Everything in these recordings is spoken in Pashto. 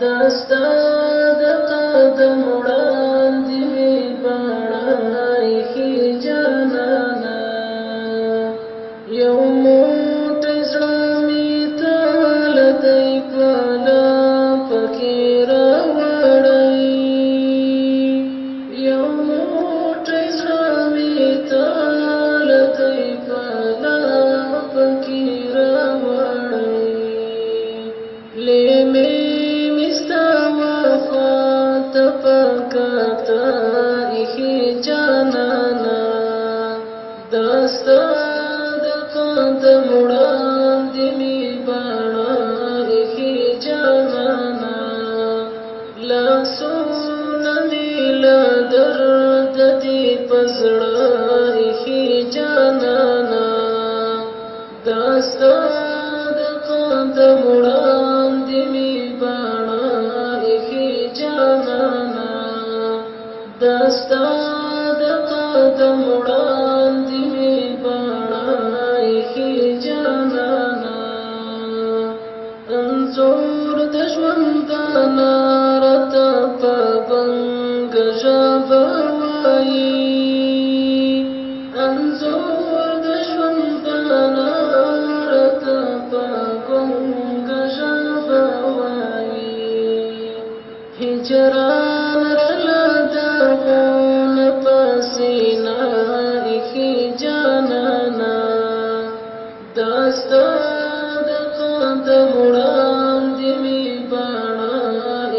دستا د قدم وړاندې مې باڼه ایښې جانانه یو موټی زړه مې تاله دی په لاپه کې راوړی یو موټی زړه مې تاله دی په لاپه کې راوړی لیمې پکاتا ایخی جانانا دستا د قدم وړاندې مې باڼه ایخی جانانا لاسونه مې له درد دي په زړه ایخی جانانا دستا د قدم وړاندې مې باڼه ایخی جانانا دستا د قدم وړاندې مې باڼه ایښې جانانه انځور د ژوندانه راته په بنګه ژبه وایي انځور د ژوندانه راته په بنګه ژبه وایي هجران غون پسینا ایخی جانانا دستا د قدم وړاندې مې باڼه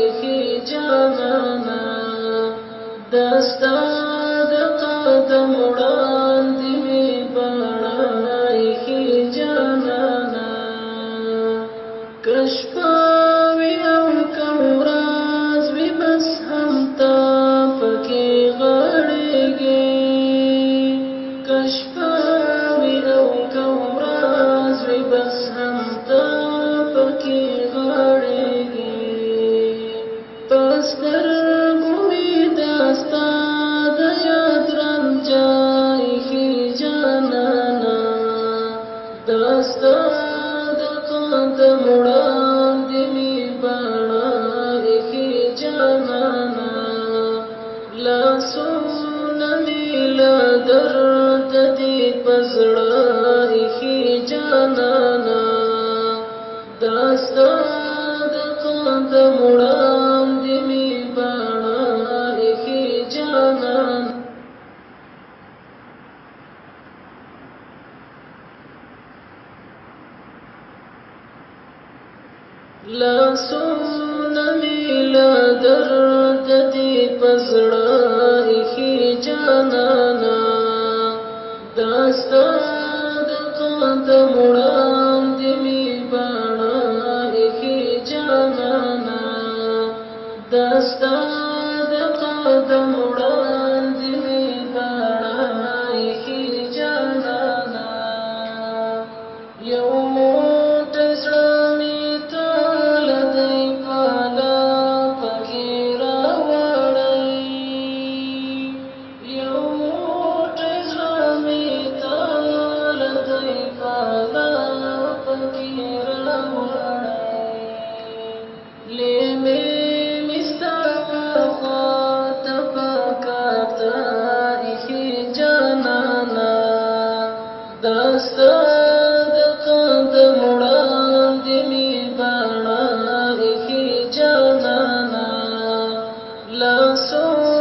ایخی جانانا دستا د قدم وړاندې مې باڼه ایخی جانانا کشپه وي او که ورځ وي بس همتا کشپه وي او که ورځ وي بس همتا پکې غاړېږي په سترګو مې دا ستا د یاد رانجه ایښې جانانه دا ستا د قدم وړاندې مې باڼه ایښې جانانه لاسونه مې له درد دي په زړه ایښې جانانه دا ستا د قدم وړاندې مې باڼه ایښې جانانه لاسونه مې له درد دي په زړه ایښې جانانه دا ستا د قدم وړاندې مې باڼه ایښې جانانه دا ستا د قدم وړاندې مې باڼه ایښې جانانه یو موټی زړه مې تاله دی په لاپه کې راوړی یو موټی زړه مې تاله دی په لاپه کې راوړی لیمې مې ستا خواته پکاته ایښې جانانه دستا د قدم وړاندې مې باڼه ایښې جانانه لاسونه